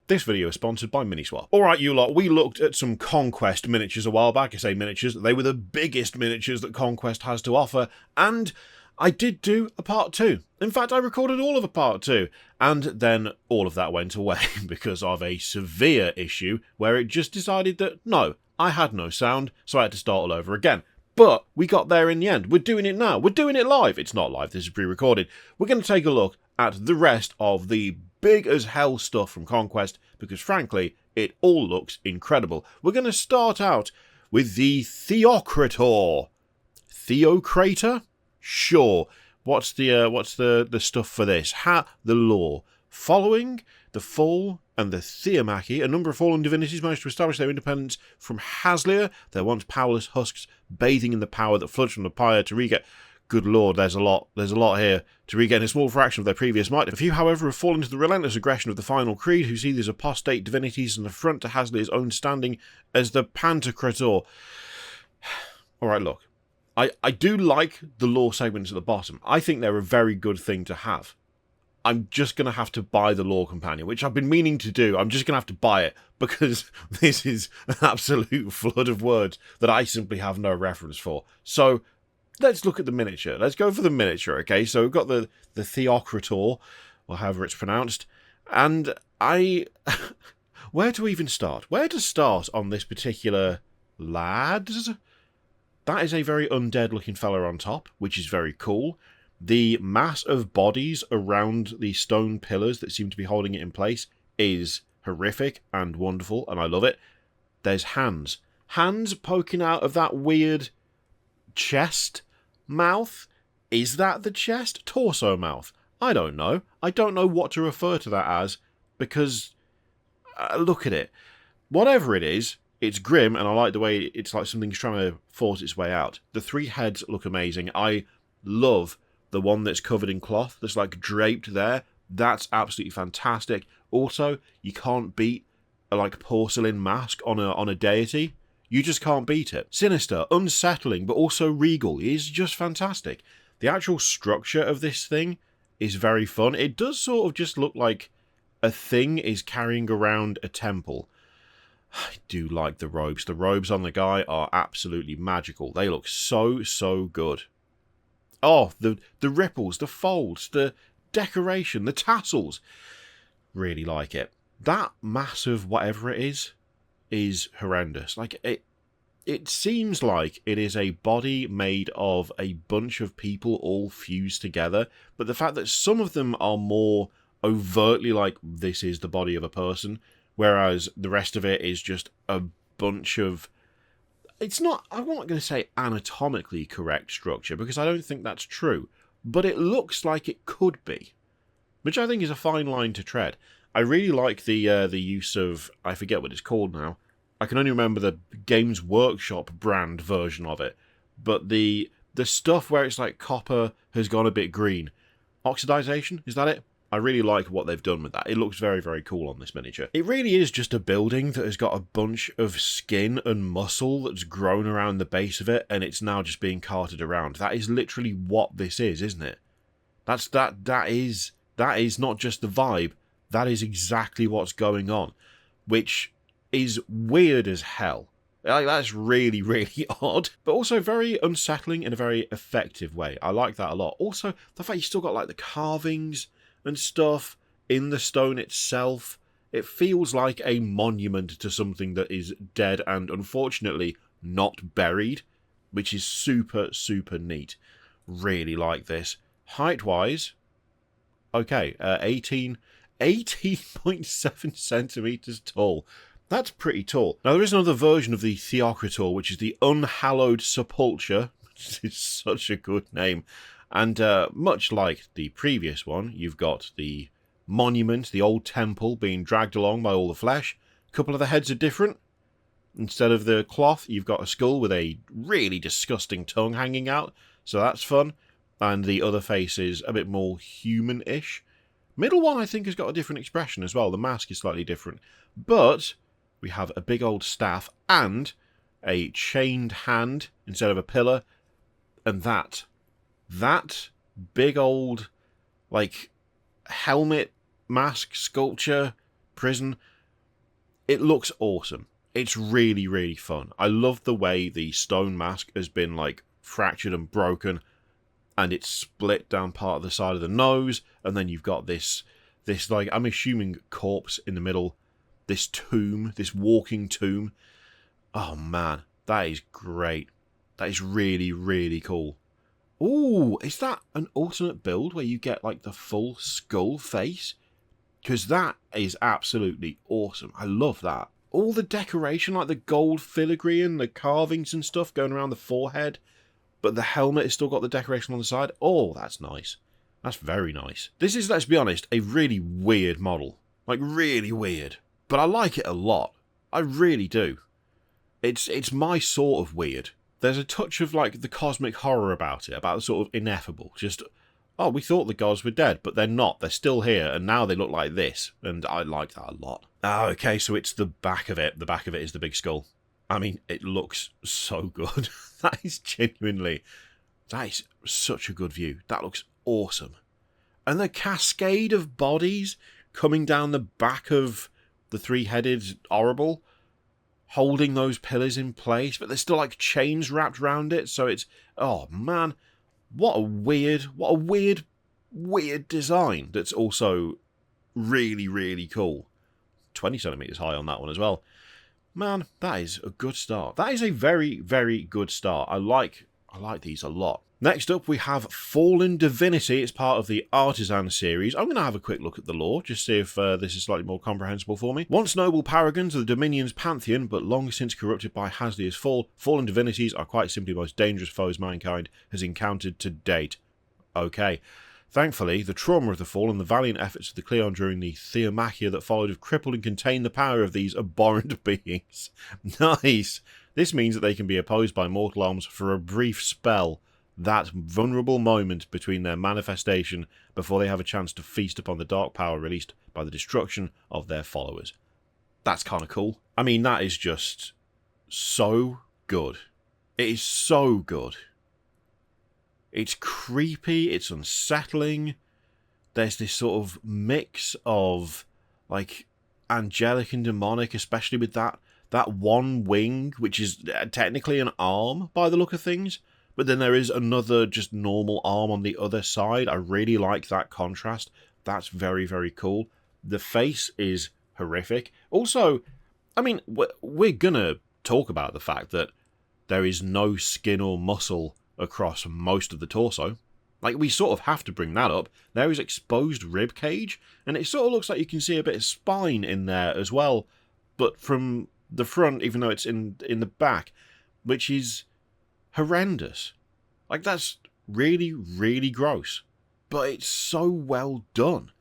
This video is sponsored by Miniswap. Alright you lot, we looked at some Conquest miniatures a while back. I say miniatures, they were the biggest miniatures that Conquest has to offer, and I did do a part 2. In fact, I recorded all of a part 2, and then all of that went away because of a severe issue where it just decided that, no, I had no sound, so I had to start all over again. But we got there in the end. We're doing it now. We're doing it live. It's not live, this is pre-recorded. We're going to take a look at the rest of the big as hell stuff from Conquest, because frankly, it all looks incredible. We're going to start out with the Theocrator. Theocrator? Sure. What's the stuff for this? The lore. Following the fall and the Theomachy, a number of fallen divinities managed to establish their independence from Haslia, their once powerless husks bathing in the power that floods from the pyre to regain. Good lord, there's a lot here to regain a small fraction of their previous might. A few, however, have fallen to the relentless aggression of the final creed, who see these apostate divinities an affront to Haslia's own standing as the Pantocrator. Alright, look. I do like the lore segments at the bottom. I think they're a very good thing to have. I'm just going to have to buy the lore companion, which I've been meaning to do. I'm just going to have to buy it, because this is an absolute flood of words that I simply have no reference for. So, let's look at the miniature. Let's go for the miniature, okay? So we've got the Theocrator, or however it's pronounced, and where to even start? Where to start on this particular lads? That is a very undead-looking fella on top, which is very cool. The mass of bodies around the stone pillars that seem to be holding it in place is horrific and wonderful, and I love it. There's hands. Hands poking out of that weird chest mouth? Is that the chest? Torso mouth? I don't know. I don't know what to refer to that as, because look at it. Whatever it is, it's grim, and I like the way it's like something's trying to force its way out. The 3 heads look amazing. I love the one that's covered in cloth, that's like draped there. That's absolutely fantastic. Also, you can't beat a like porcelain mask on a deity. You just can't beat it. Sinister, unsettling, but also regal. It is just fantastic. The actual structure of this thing is very fun. It does sort of just look like a thing is carrying around a temple. I do like the robes. The robes on the guy are absolutely magical. They look so, so good. Oh, the ripples, the folds, the decoration, the tassels. Really like it. That massive whatever it is horrendous. Like, it seems like it is a body made of a bunch of people all fused together, but the fact that some of them are more overtly like, this is the body of a person, whereas the rest of it is just a bunch of... It's not, I'm not going to say anatomically correct structure, because I don't think that's true, but it looks like it could be, which I think is a fine line to tread. I really like the use of, I forget what it's called now, I can only remember the Games Workshop brand version of it, but the stuff where it's like copper has gone a bit green. Oxidization, is that it? I really like what they've done with that. It looks very, very cool on this miniature. It really is just a building that has got a bunch of skin and muscle that's grown around the base of it, and it's now just being carted around. That is literally what this is, isn't it? That is not just the vibe. That is exactly what's going on, which is weird as hell. Like, that's really, really odd, but also very unsettling in a very effective way. I like that a lot. Also, the fact you still got like the carvings and stuff in the stone itself. It feels like a monument to something that is dead and unfortunately not buried, which is super, super neat. Really like this. Height-wise, okay, 18.7 centimeters tall. That's pretty tall. Now, there is another version of the Theocrator, which is the Unhallowed Sepulture, which is such a good name. And much like the previous one, you've got the monument, the old temple, being dragged along by all the flesh. A couple of the heads are different. Instead of the cloth, you've got a skull with a really disgusting tongue hanging out, so that's fun. And the other face is a bit more human-ish. Middle one, I think, has got a different expression as well. The mask is slightly different. But we have a big old staff and a chained hand instead of a pillar. And that big old, like, helmet, mask, sculpture, prison, It looks awesome. It's really, really fun. I love the way the stone mask has been, like, fractured and broken, and it's split down part of the side of the nose, and then you've got this like, I'm assuming corpse in the middle, this tomb, this walking tomb. Oh man, that is great. That is really, really cool. Ooh, is that an alternate build where you get, like, the full skull face? Because that is absolutely awesome. I love that. All the decoration, like the gold filigree and the carvings and stuff going around the forehead, but the helmet has still got the decoration on the side. Oh, that's nice. That's very nice. This is, let's be honest, a really weird model. Like, really weird. But I like it a lot. I really do. It's my sort of weird. There's a touch of, like, the cosmic horror about it, about the sort of ineffable. Just, oh, we thought the gods were dead, but they're not. They're still here, and now they look like this. And I like that a lot. Ah, okay, so it's the back of it. The back of it is the big skull. I mean, it looks so good. That is such a good view. That looks awesome. And the cascade of bodies coming down the back of the three-headed horrible, holding those pillars in place, but there's still, like, chains wrapped around it, so it's, oh man, what a weird design that's also really, really cool. 20 centimeters high on that one as well. Man, that is a good start. That is a very, very good start. I like these a lot. Next up, we have Fallen Divinity. It's part of the Artisan series. I'm going to have a quick look at the lore, just see if this is slightly more comprehensible for me. Once noble paragons of the Dominion's pantheon, but long since corrupted by Haslia's fall, fallen divinities are quite simply the most dangerous foes mankind has encountered to date. Okay. Thankfully, the trauma of the fall and the valiant efforts of the Cleon during the Theomachia that followed have crippled and contained the power of these abhorrent beings. Nice! This means that they can be opposed by mortal arms for a brief spell, that vulnerable moment between their manifestation before they have a chance to feast upon the dark power released by the destruction of their followers. That's kind of cool. I mean, that is just so good. It is so good. It's creepy, it's unsettling. There's this sort of mix of, like, angelic and demonic, especially with that one wing, which is technically an arm by the look of things, but then there is another just normal arm on the other side. I really like that contrast. That's very, very cool. The face is horrific. Also, I mean, we're gonna talk about the fact that there is no skin or muscle across most of the torso. Like, we sort of have to bring that up. There is exposed rib cage, and it sort of looks like you can see a bit of spine in there as well, but from the front, even though it's in the back, which is horrendous. Like, that's really, really gross. But it's so well done.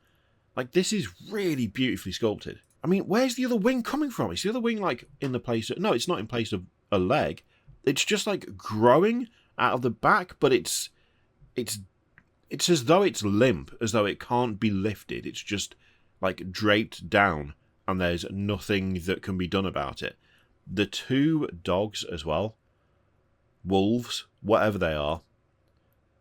Like, this is really beautifully sculpted. I mean, where's the other wing coming from? Is the other wing, like, in the place of... No, it's not in place of a leg. It's just, like, growing out of the back, but it's as though it's limp, as though it can't be lifted. It's just, like, draped down, and there's nothing that can be done about it. The two dogs as well, wolves, whatever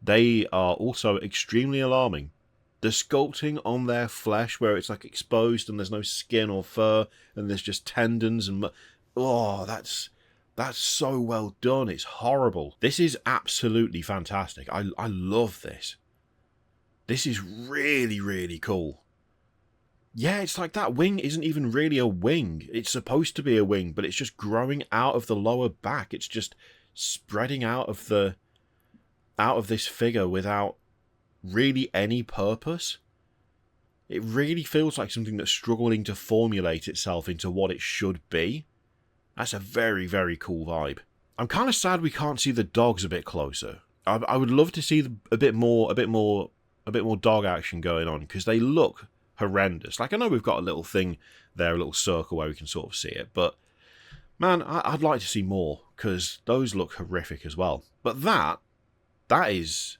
they are also extremely alarming. The sculpting on their flesh, where it's, like, exposed and there's no skin or fur, and there's just tendons and... Oh, that's so well done. It's horrible. This is absolutely fantastic. I love this. This is really, really cool. Yeah, it's like that wing isn't even really a wing. It's supposed to be a wing, but it's just growing out of the lower back. It's just spreading out of this figure without really any purpose. It really feels like something that's struggling to formulate itself into what it should be. That's a very, very cool vibe. I'm kind of sad we can't see the dogs a bit closer. I would love to see a bit more dog action going on, because they look horrendous. Like, I know we've got a little thing there, a little circle where we can sort of see it, but man, I'd like to see more, because those look horrific as well. But that is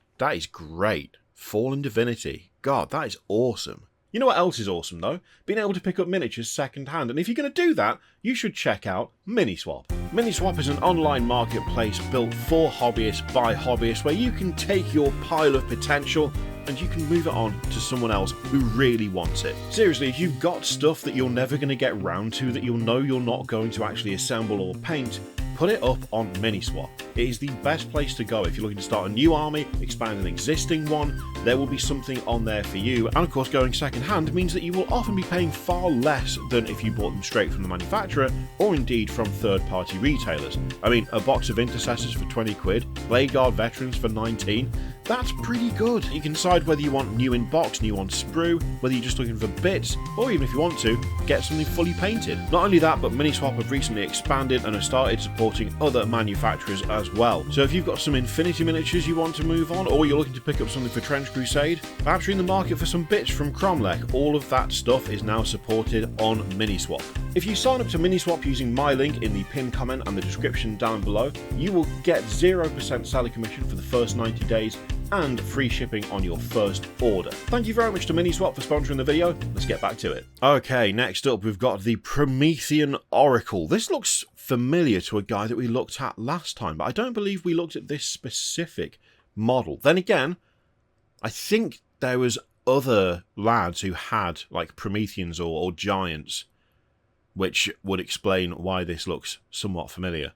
great. Fallen Divinity. God, that is awesome. You know what else is awesome, though? Being able to pick up miniatures second-hand. And if you're going to do that, you should check out Miniswap. Miniswap is an online marketplace built for hobbyists by hobbyists, where you can take your pile of potential and you can move it on to someone else who really wants it. Seriously, if you've got stuff that you're never going to get round to, that you'll know you're not going to actually assemble or paint, put it up on Miniswap. It is the best place to go if you're looking to start a new army, expand an existing one. There will be something on there for you, and of course going second hand means that you will often be paying far less than if you bought them straight from the manufacturer or indeed from third-party retailers. I mean, a box of intercessors for 20 quid, Blade Guard veterans for 19, that's pretty good. You can decide whether you want new in box, new on sprue, whether you're just looking for bits, or even if you want to, get something fully painted. Not only that, but Miniswap have recently expanded and have started supporting other manufacturers as well. So if you've got some Infinity miniatures you want to move on, or you're looking to pick up something for Trench Crusade, perhaps you're in the market for some bits from Cromlech, all of that stuff is now supported on Miniswap. If you sign up to Miniswap using my link in the pinned comment and the description down below, you will get 0% seller commission for the first 90 days and free shipping on your first order. Thank you very much to Miniswap for sponsoring the video. Let's get back to it. Okay, next up we've got the Prometheian Oracle. This looks familiar to a guy that we looked at last time, but I don't believe we looked at this specific model. Then again, I think there was other lads who had like Prometheans or giants, which would explain why this looks somewhat familiar.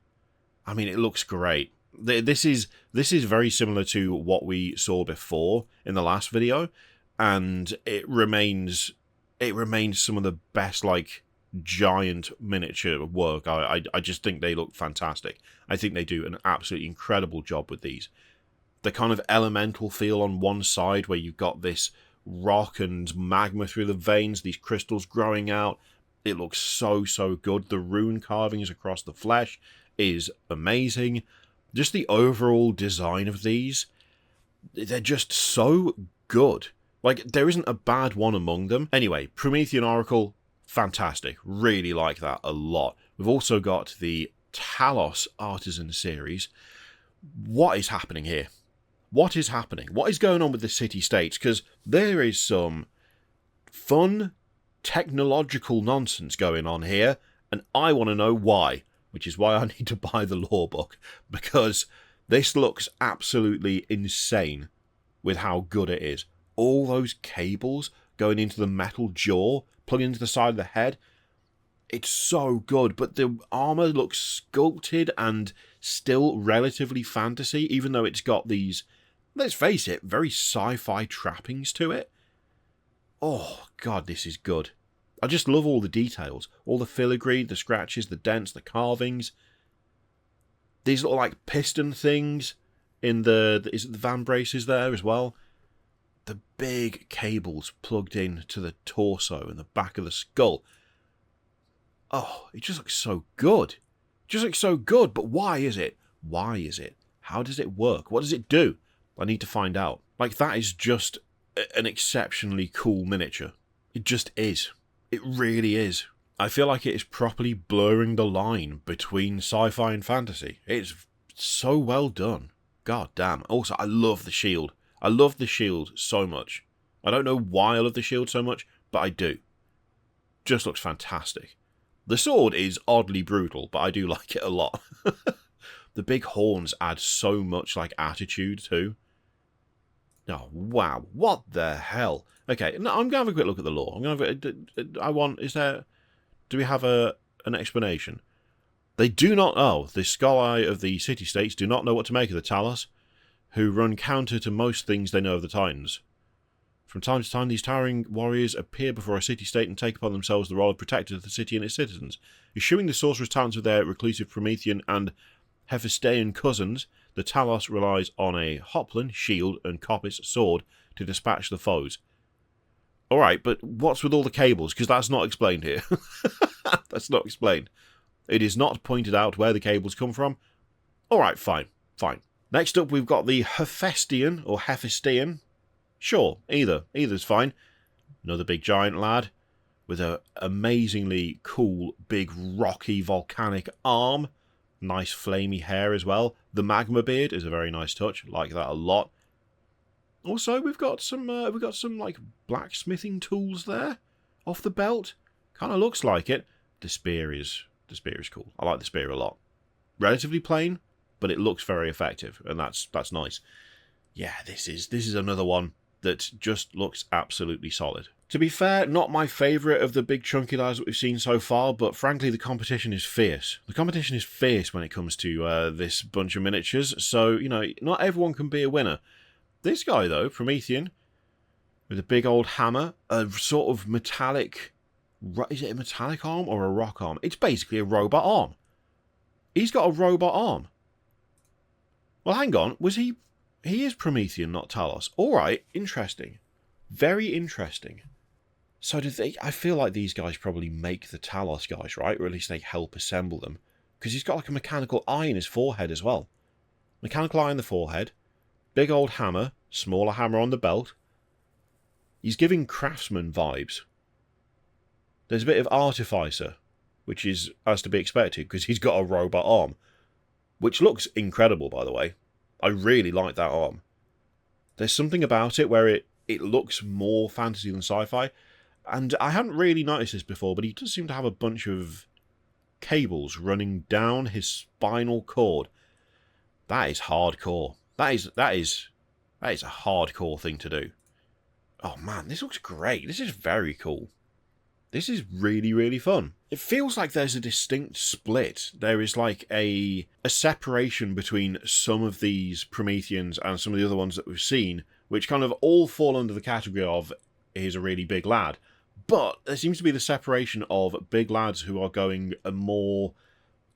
I mean, it looks great. This is very similar to what we saw before in the last video, and it remains some of the best like giant miniature work. I just think they look fantastic. I think they do an absolutely incredible job with these. The kind of elemental feel on one side where you've got this rock and magma through the veins, these crystals growing out. It looks so good. The rune carvings across the flesh is amazing. Just the overall design of these, they're just so good. Like, there isn't a bad one among them. Anyway, Prometheian Oracle, fantastic. Really like that a lot. We've also got the Talos Artisan series. What is happening here? What is happening? What is going on with the city-states? Because there is some fun technological nonsense going on here, and I want to know why. Which is why I need to buy the lore book, because this looks absolutely insane with how good it is. All those cables going into the metal jaw, plugging into the side of the head, it's so good, but the armor looks sculpted and still relatively fantasy, even though it's got these, let's face it, very sci-fi trappings to it. Oh, God, this is good. I just love all the details. All the filigree, the scratches, the dents, the carvings. These little like piston things in the van braces there as well. The big cables plugged in to the torso and the back of the skull. Oh, it just looks so good. It just looks so good, but why is it? Why is it? How does it work? What does it do? I need to find out. Like, that is just an exceptionally cool miniature. It just is. It really is. I feel like it is properly blurring the line between sci-fi and fantasy. It's so well done. God damn. Also, I love the shield. I love the shield so much. I don't know why I love the shield so much, but I do. Just looks fantastic. The sword is oddly brutal, but I do like it a lot. The big horns add so much like attitude too. Oh, wow. What the hell? Okay, no, I'm going to have a quick look at the lore. I'm going to have do we have an explanation? They do not know, the Skolai of the city-states do not know what to make of the Talos, who run counter to most things they know of the Titans. From time to time, these towering warriors appear before a city-state and take upon themselves the role of protector of the city and its citizens. Eschewing the sorcerer's talents of their reclusive Promethean and Hephaestion cousins, the Talos relies on a hoplon, shield, and coppice sword to dispatch the foes. Alright, but what's with all the cables? Because that's not explained here. That's not explained. It is not pointed out where the cables come from. Alright, fine. Next up, we've got the Hephaestion, or Hephaestion. Sure, either's fine. Another big giant lad with an amazingly cool, big, rocky, volcanic arm. Nice flamey hair as well. The magma beard is a very nice touch. Like that a lot. Also, we've got some like blacksmithing tools there off the belt. Kind of looks like it. The spear is cool. I like the spear a lot. Relatively plain, but it looks very effective, and that's nice. Yeah, this is another one. that just looks absolutely solid. To be fair, not my favourite of the big chunky lads that we've seen so far, but frankly the competition is fierce. The competition is fierce when it comes to this bunch of miniatures, so, you know, not everyone can be a winner. This guy, though, Prometheian, with a big old hammer, a sort of metallic... Is it a metallic arm or a rock arm? It's basically a robot arm. He's got a robot arm. Well, hang on. Was he... He is Prometheian, not Talos. Alright, interesting. Very interesting. So did they... I feel like these guys probably make the Talos guys, right? Or at least they help assemble them. Because he's got like a mechanical eye in his forehead as well. Mechanical eye in the forehead. Big old hammer. Smaller hammer on the belt. He's giving craftsman vibes. There's a bit of artificer, which is as to be expected, because he's got a robot arm. Which looks incredible, by the way. I really like that arm. There's something about it where it looks more fantasy than sci-fi. And I hadn't really noticed this before, but he does seem to have a bunch of cables running down his spinal cord. That is hardcore. That is a hardcore thing to do. Oh man, this looks great. This is very cool. This is really, really fun. It feels like there's a distinct split. There is like a separation between some of these Prometheians and some of the other ones that we've seen, which kind of all fall under the category of, he's a really big lad. But there seems to be the separation of big lads who are going a more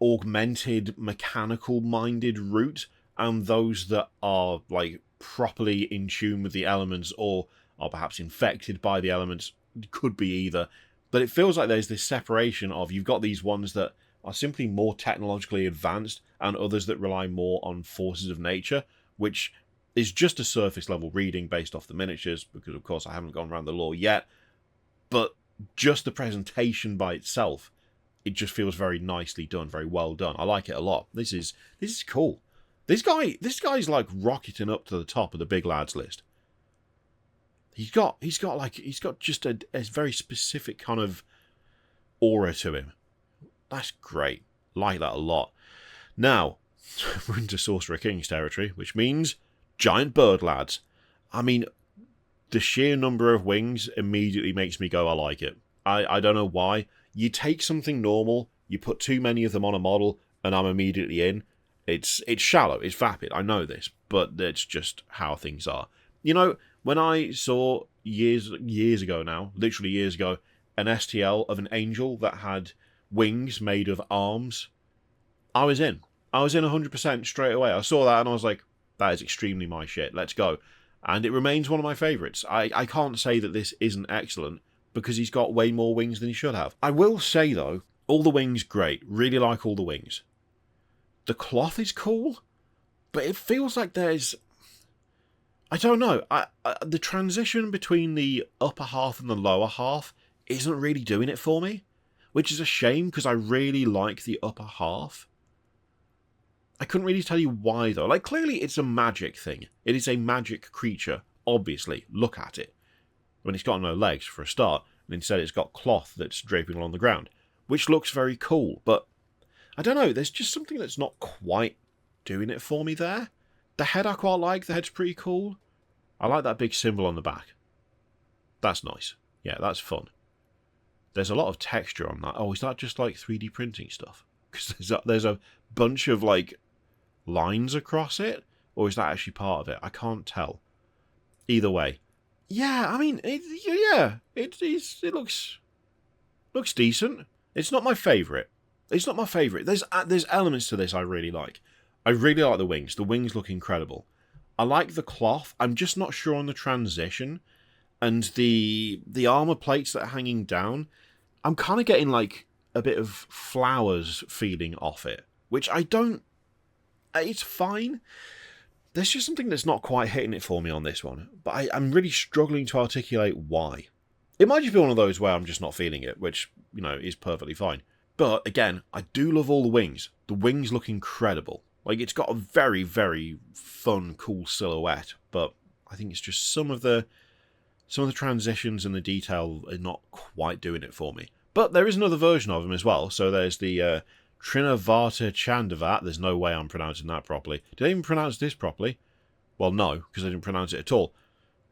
augmented, mechanical-minded route, and those that are like properly in tune with the elements or are perhaps infected by the elements. Could be either. But it feels like there's this separation of, you've got these ones that are simply more technologically advanced and others that rely more on forces of nature, which is just a surface level reading based off the miniatures, because of course I haven't gone around the lore yet. But just the presentation by itself, it just feels very nicely done, very well done. I like it a lot. This is cool. This guy's like rocketing up to the top of the big lads list. He's got just a very specific kind of aura to him. That's great. Like that a lot. Now, we're into Sorcerer Kings territory, which means giant bird lads. I mean, the sheer number of wings immediately makes me go, I like it. I don't know why. You take something normal, you put too many of them on a model, and I'm immediately in. It's shallow, it's vapid, I know this, but that's just how things are. You know, when I saw years ago now, literally years ago, an STL of an angel that had wings made of arms, I was in. I was in 100% straight away. I saw that and I was like, that is extremely my shit, let's go. And it remains one of my favourites. I can't say that this isn't excellent, because he's got way more wings than he should have. I will say, though, all the wings great. Really like all the wings. The cloth is cool, but it feels like there's... I don't know. The transition between the upper half and the lower half isn't really doing it for me, which is a shame, because I really like the upper half. I couldn't really tell you why, though. Like, clearly it's a magic thing. It is a magic creature, obviously. Look at it. When it's got no legs, for a start, and instead it's got cloth that's draping along the ground, which looks very cool, but I don't know, there's just something that's not quite doing it for me there. The head I quite like, the head's pretty cool. I like that big symbol on the back. That's nice. Yeah, that's fun. There's a lot of texture on that. Oh, is that just like 3D printing stuff? Because there's a bunch of like lines across it, or is that actually part of it? I can't tell. Either way. Yeah, I mean, it looks decent. It's not my favourite. It's not my favourite. There's elements to this I really like. I really like the wings. The wings look incredible. I like the cloth. I'm just not sure on the transition. And the armour plates that are hanging down, I'm kind of getting like a bit of flowers feeling off it, which I don't... It's fine. There's just something that's not quite hitting it for me on this one, but I'm really struggling to articulate why. It might just be one of those where I'm just not feeling it, which, you know, is perfectly fine. But, again, I do love all the wings. The wings look incredible. Like, it's got a very, very fun, cool silhouette, but I think it's just some of the transitions and the detail are not quite doing it for me. But there is another version of him as well, so there's the Trinavata Chandavat. There's no way I'm pronouncing that properly. Did I even pronounce this properly? Well, no, because I didn't pronounce it at all.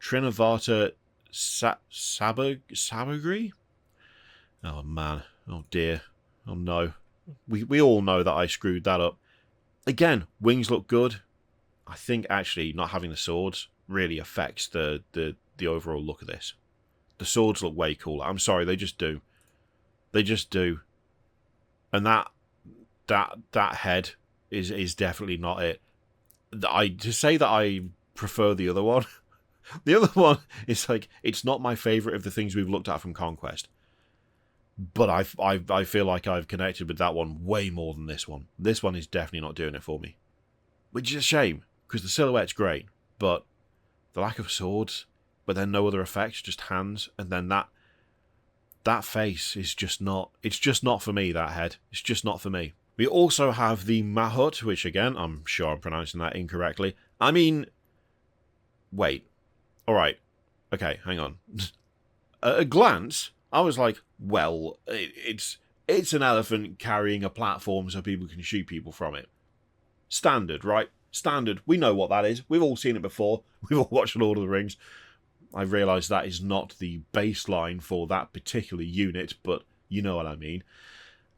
Trinavata Sabagri? Oh, man. Oh, dear. Oh, no. We all know that I screwed that up. Again, wings look good. I think, actually, not having the swords really affects the overall look of this. The swords look way cooler. I'm sorry, they just do. They just do. And that head is definitely not it. To say that I prefer the other one, the other one is like, it's not my favourite of the things we've looked at from Conquest. But I feel like I've connected with that one way more than this one. This one is definitely not doing it for me. Which is a shame, because the silhouette's great, but the lack of swords, but then no other effects, just hands, and then that face is just not... It's just not for me, that head. It's just not for me. We also have the Mahut, which again, I'm sure I'm pronouncing that incorrectly. I mean... Wait. Alright. Okay, hang on. At a glance, I was like, well, it's an elephant carrying a platform so people can shoot people from it. Standard, right? Standard. We know what that is. We've all seen it before. We've all watched Lord of the Rings. I realise that is not the baseline for that particular unit, but you know what I mean.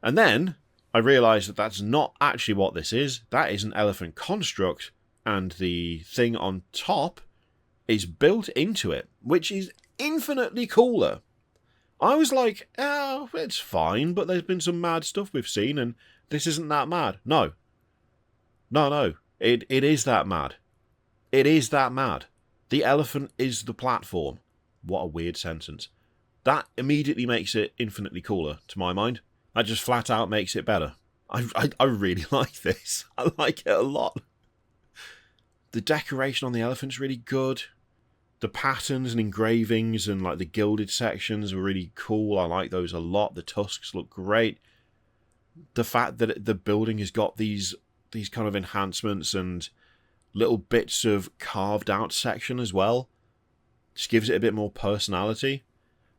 And then I realised that that's not actually what this is. That is an elephant construct, and the thing on top is built into it, which is infinitely cooler. I was like, oh, it's fine, but there's been some mad stuff we've seen, and this isn't that mad. No. No. It is that mad. It is that mad. The elephant is the platform. What a weird sentence. That immediately makes it infinitely cooler, to my mind. That just flat out makes it better. I really like this. I like it a lot. The decoration on the elephant's really good. The patterns and engravings and like the gilded sections are really cool. I like those a lot. The tusks look great. The fact that the building has got these kind of enhancements and little bits of carved out section as well just gives it a bit more personality.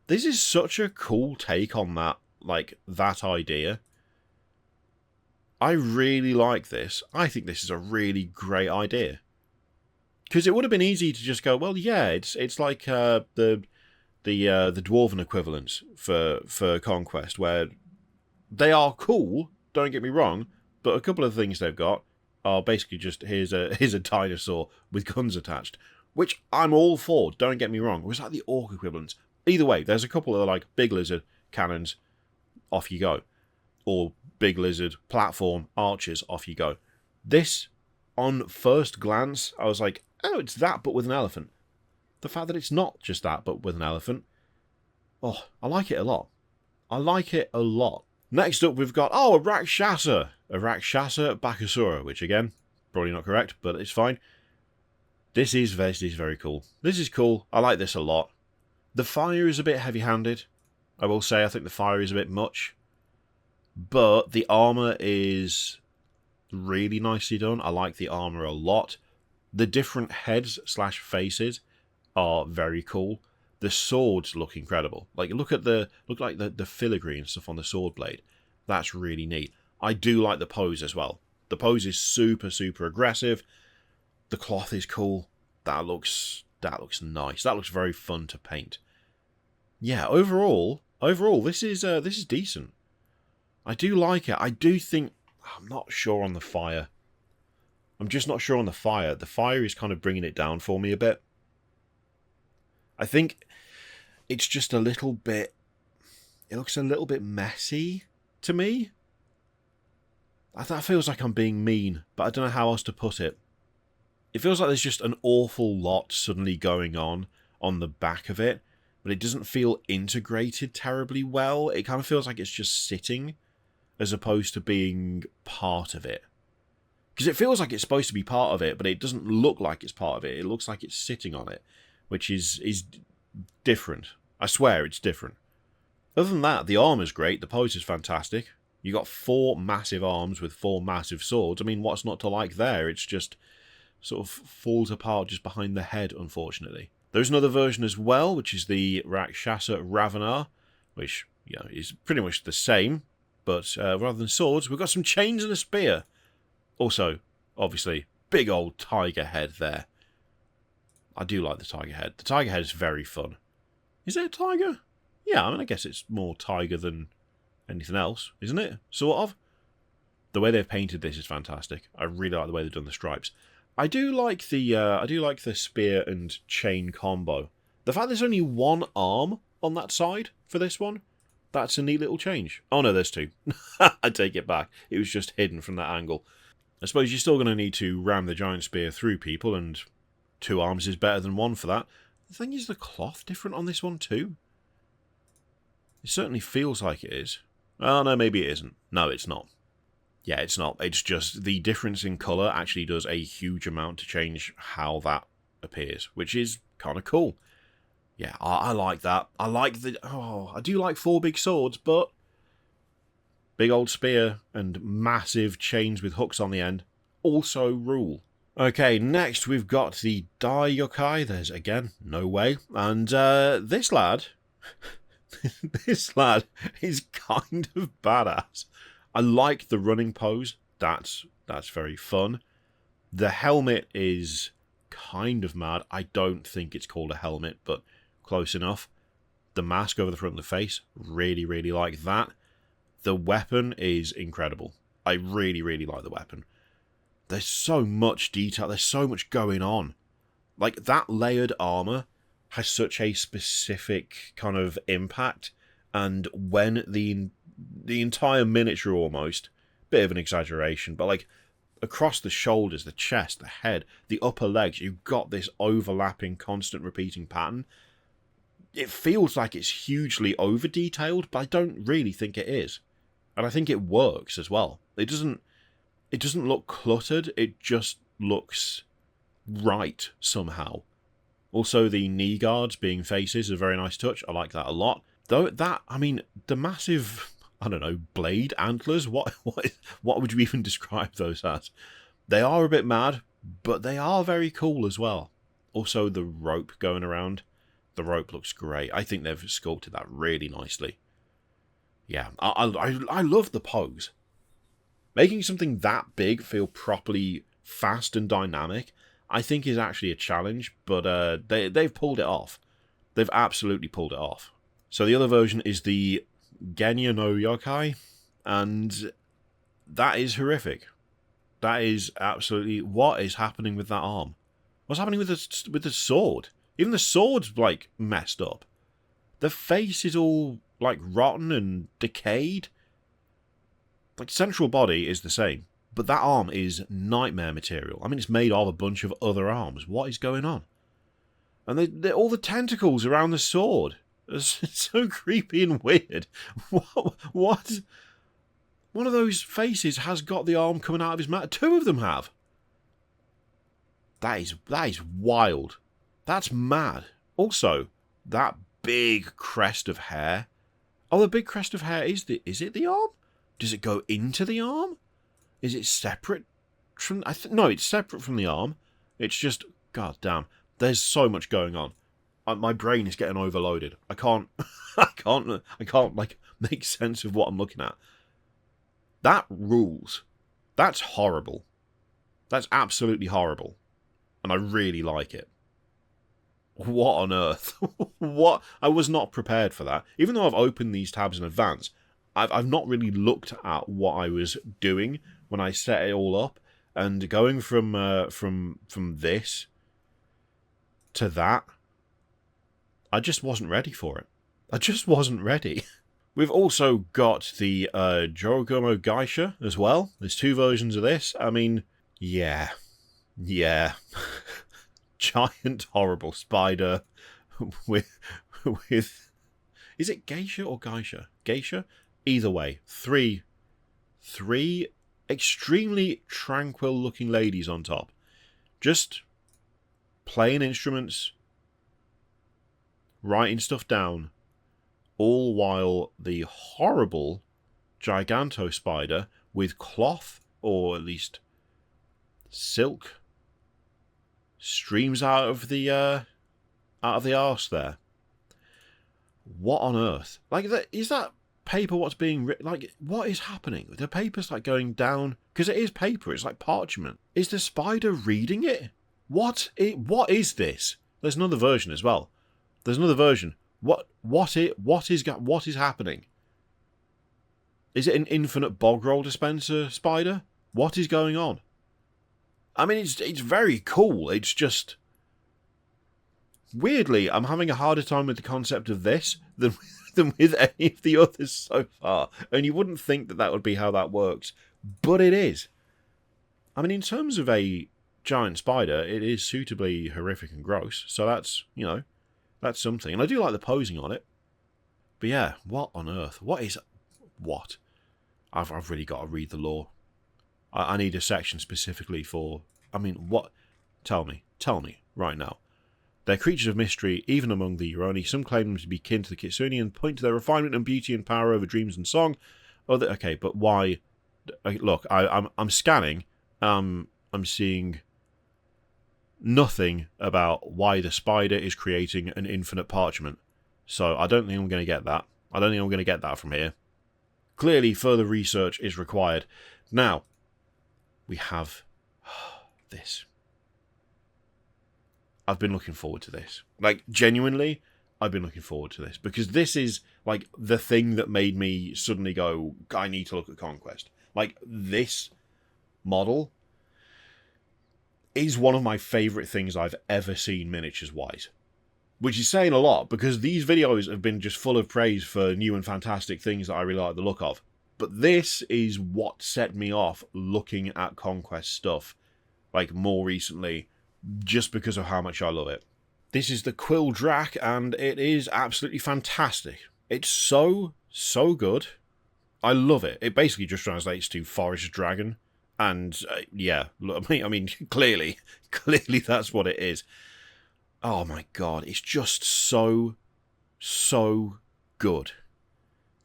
This is such a cool take on that idea. I really like this. I think this is a really great idea. Because it would have been easy to just go, well, yeah, it's like the Dwarven equivalents for Conquest, where they are cool, don't get me wrong, but a couple of things they've got are basically just, here's a dinosaur with guns attached, which I'm all for, don't get me wrong. It was like the Orc equivalents. Either way, there's a couple of like big lizard cannons, off you go. Or big lizard platform archers, off you go. This, on first glance, I was like, oh, it's that, but with an elephant. The fact that it's not just that, but with an elephant. Oh, I like it a lot. I like it a lot. Next up, we've got, a Rakshasa. A Rakshasa Bakasura, which again, probably not correct, but it's fine. This is very cool. This is cool. I like this a lot. The fire is a bit heavy-handed. I will say, I think the fire is a bit much. But the armour is really nicely done. I like the armour a lot. The different heads/faces are very cool. The swords look incredible. Like look like the filigree and stuff on the sword blade. That's really neat. I do like the pose as well. The pose is super aggressive. The cloth is cool. That looks nice. That looks very fun to paint. Yeah, overall this is decent. I do like it. I do think I'm not sure on the fire. I'm just not sure on the fire. The fire is kind of bringing it down for me a bit. I think it's just a little bit... It looks a little bit messy to me. That feels like I'm being mean, but I don't know how else to put it. It feels like there's just an awful lot suddenly going on the back of it, but it doesn't feel integrated terribly well. It kind of feels like it's just sitting as opposed to being part of it. Because it feels like it's supposed to be part of it, but it doesn't look like it's part of it. It looks like it's sitting on it, which is different. I swear it's different. Other than that, the armor's great. The pose is fantastic. You got 4 massive arms with 4 massive swords. I mean, what's not to like there? It's just sort of falls apart just behind the head, unfortunately. There's another version as well, which is the Rakshasa Ravanar, which is pretty much the same, but rather than swords, we've got some chains and a spear. Also, obviously, big old tiger head there. I do like the tiger head. The tiger head is very fun. Is it a tiger? Yeah, I mean, I guess it's more tiger than anything else, isn't it? Sort of. The way they've painted this is fantastic. I really like the way they've done the stripes. I do like the spear and chain combo. The fact there's only one arm on that side for this one, that's a neat little change. Oh no, there's two. I take it back. It was just hidden from that angle. I suppose you're still going to need to ram the giant spear through people, and 2 arms is better than 1 for that. The thing is, the cloth different on this one too? It certainly feels like it is. Oh no, maybe it isn't. No, it's not. Yeah, it's not. It's just the difference in colour actually does a huge amount to change how that appears, which is kind of cool. Yeah, I like that. I like the... Oh, I do like 4 big swords, but... Big old spear and massive chains with hooks on the end also rule. Okay, next we've got the Yoroni Yokai. There's, again, no way. And this lad... this lad is kind of badass. I like the running pose. That's very fun. The helmet is kind of mad. I don't think it's called a helmet, but close enough. The mask over the front of the face, really, really like that. The weapon is incredible. I really, really like the weapon. There's so much detail. There's so much going on. Like, that layered armor has such a specific kind of impact. And when the entire miniature almost, bit of an exaggeration, but like across the shoulders, the chest, the head, the upper legs, you've got this overlapping, constant repeating pattern. It feels like it's hugely over-detailed, but I don't really think it is. And I think it works as well. It doesn't look cluttered, it just looks right somehow. Also, the knee guards being faces is a very nice touch. I like that a lot. Though that, I mean, the massive, I don't know, blade antlers, what would you even describe those as? They are a bit mad, but they are very cool as well. Also, the rope going around. The rope looks great. I think they've sculpted that really nicely. Yeah, I love the pose. Making something that big feel properly fast and dynamic, I think is actually a challenge, but they've pulled it off. They've absolutely pulled it off. So the other version is the Yoroni Yokai, and that is horrific. That is absolutely... What is happening with that arm? What's happening with the sword? Even the sword's, like, messed up. The face is all, like, rotten and decayed. Like, central body is the same, but that arm is nightmare material. I mean, it's made of a bunch of other arms. What is going on? And all the tentacles around the sword. It's so creepy and weird. What? One of those faces has got the arm coming out of his mouth. 2 of them have. That is wild. That's mad. Also, that big crest of hair. Oh, the big crest of hair is it the arm? Does it go into the arm? Is it separate from... No, it's separate from the arm. It's just... God damn. There's so much going on. My brain is getting overloaded. I can't, like, make sense of what I'm looking at. That rules. That's horrible. That's absolutely horrible. And I really like it. What on earth? What? I was not prepared for that. Even though I've opened these tabs in advance, I've not really looked at what I was doing when I set it all up. And going from this to that, I just wasn't ready for it. I just wasn't ready. We've also got the Jorogumo Geisha as well. There's 2 versions of this. I mean, yeah. Giant horrible spider with... Is it Geisha or Geisha? Geisha? Either way. 3 extremely tranquil looking ladies on top. Just playing instruments, writing stuff down, all while the horrible Giganto spider with cloth, or at least silk, streams out of the arse there. What on earth? Like, is that paper what's being written? Like, what is happening? The paper's like going down, because it is paper, it's like parchment. Is the spider reading it? What is this? There's another version as well. There's another version. What is happening? Is it an infinite bog roll dispenser spider? What is going on? I mean, it's very cool. It's just... Weirdly, I'm having a harder time with the concept of this than with any of the others so far. And you wouldn't think that that would be how that works. But it is. I mean, in terms of a giant spider, it is suitably horrific and gross. So that's, you know, that's something. And I do like the posing on it. But yeah, what on earth? What? I've really got to read the lore. I need a section specifically for... I mean, what? Tell me right now. They're creatures of mystery, even among the Yoroni. Some claim them to be kin to the Kitsune and point to their refinement and beauty and power over dreams and song. Okay, but why? Look, I'm scanning. I'm seeing nothing about why the spider is creating an infinite parchment. So I don't think I'm going to get that. I don't think I'm going to get that from here. Clearly, further research is required. Now, we have this. I've been looking forward to this. Like, genuinely, I've been looking forward to this. Because this is, like, the thing that made me suddenly go, I need to look at Conquest. Like, this model is one of my favourite things I've ever seen miniatures-wise. Which is saying a lot, because these videos have been just full of praise for new and fantastic things that I really like the look of. But this is what set me off looking at Conquest stuff, like, more recently, just because of how much I love it. This is the Quill Drac, and it is absolutely fantastic. It's so good. I love it. It basically just translates to Forest Dragon, and yeah, I mean, clearly that's what it is. Oh my god, it's just so good.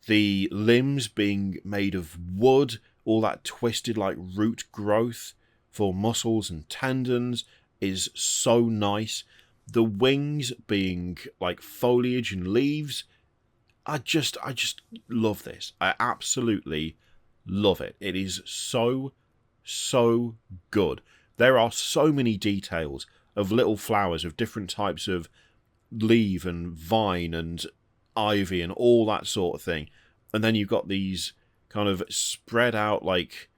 The limbs being made of wood, all that twisted like root growth for muscles and tendons is so nice. The wings being like foliage and leaves. I just love this. I absolutely love it. It is so good. There are so many details of little flowers of different types of leaf and vine and ivy and all that sort of thing. And then you've got these kind of spread out like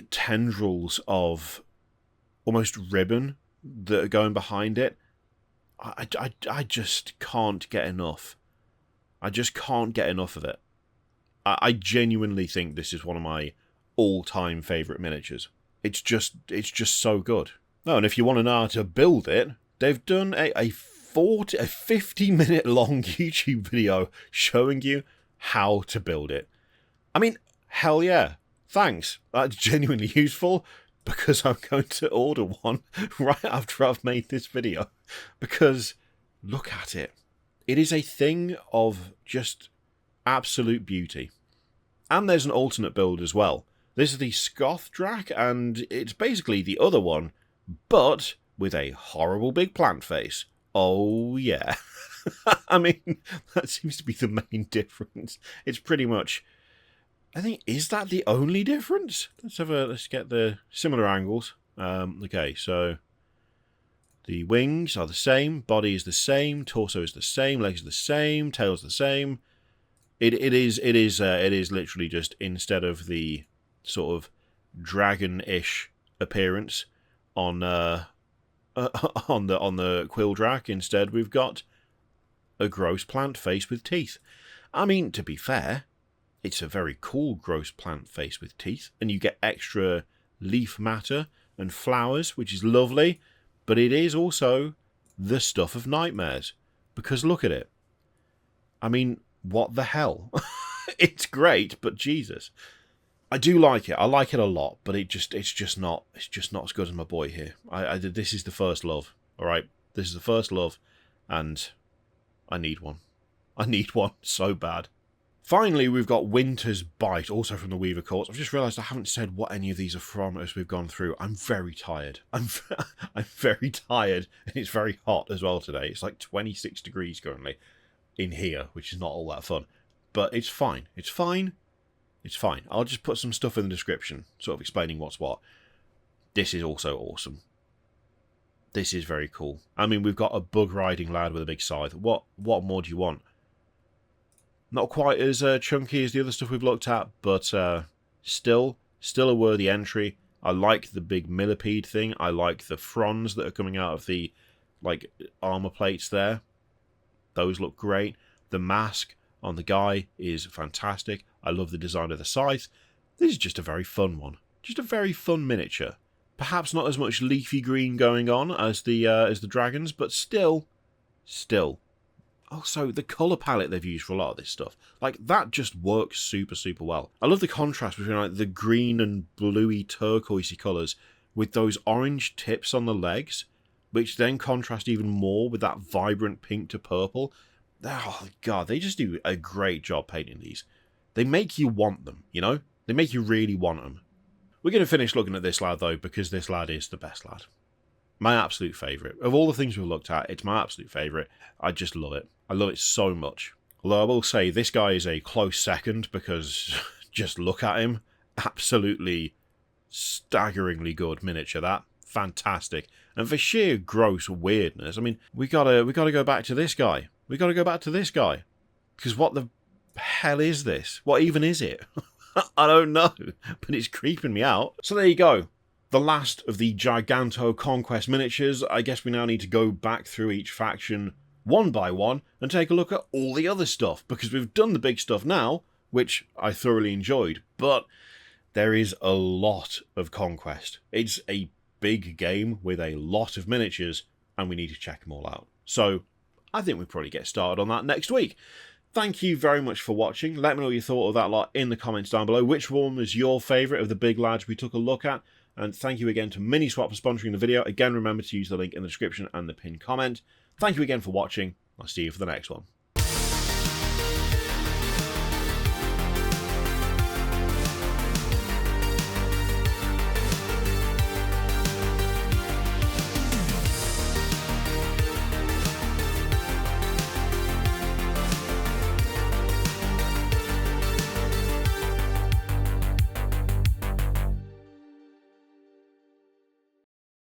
tendrils of almost ribbon that are going behind it. I just can't get enough. I just can't get enough of it. I genuinely think this is one of my all-time favourite miniatures. It's just so good. Oh, and if you want to know how to build it, they've done a 50-minute long YouTube video showing you how to build it. I mean, hell yeah. Thanks. That's genuinely useful, because I'm going to order one right after I've made this video. Because, look at it. It is a thing of just absolute beauty. And there's an alternate build as well. This is the Scoth Drac, and it's basically the other one, but with a horrible big plant face. Oh, yeah. I mean, that seems to be the main difference. It's pretty much... I think, is that the only difference? Let's get the similar angles. Okay, so the wings are the same, body is the same, torso is the same, legs are the same, tail's the same. It is literally just, instead of the sort of dragon-ish appearance on the Quill Drac, instead we've got a gross plant face with teeth. I mean, to be fair, it's a very cool gross plant face with teeth, and you get extra leaf matter and flowers, which is lovely, but it is also the stuff of nightmares, because look at it. I mean, what the hell? It's great, but Jesus. I do like it. I like it a lot, but it's just not as good as my boy here. This is the first love, all right? This is the first love, and I need one. I need one so bad. Finally, we've got Winter's Bite, also from the Weaver Courts. I've just realised I haven't said what any of these are from as we've gone through. I'm very tired. I'm very tired, and it's very hot as well today. It's like 26 degrees currently in here, which is not all that fun. But it's fine. It's fine. It's fine. I'll just put some stuff in the description, sort of explaining what's what. This is also awesome. This is very cool. I mean, we've got a bug riding lad with a big scythe. What more do you want? Not quite as chunky as the other stuff we've looked at, but still a worthy entry. I like the big millipede thing. I like the fronds that are coming out of the like armor plates there. Those look great. The mask on the guy is fantastic. I love the design of the scythe. This is just a very fun one. Just a very fun miniature. Perhaps not as much leafy green going on as the dragons, but still. Also, the colour palette they've used for a lot of this stuff, like, that just works super, super well. I love the contrast between, like, the green and bluey turquoisey colours with those orange tips on the legs, which then contrast even more with that vibrant pink to purple. Oh, God, they just do a great job painting these. They make you want them, you know? They make you really want them. We're going to finish looking at this lad, though, because this lad is the best lad. My absolute favourite. Of all the things we've looked at, it's my absolute favourite. I just love it. I love it so much. Although I will say, this guy is a close second, because just look at him. Absolutely staggeringly good miniature, that. Fantastic. And for sheer gross weirdness, I mean, we gotta go back to this guy. We gotta go back to this guy. Because what the hell is this? What even is it? I don't know, but it's creeping me out. So there you go. The last of the Giganto Conquest miniatures. I guess we now need to go back through each faction one by one and take a look at all the other stuff, because we've done the big stuff now, which I thoroughly enjoyed, but there is a lot of Conquest. It's a big game with a lot of miniatures, and we need to check them all out. So I think we'll probably get started on that next week. Thank you very much for watching. Let me know what you thought of that lot in the comments down below. Which one was your favourite of the big lads we took a look at? And thank you again to Miniswap for sponsoring the video. Again, remember to use the link in the description and the pinned comment. Thank you again for watching. I'll see you for the next one.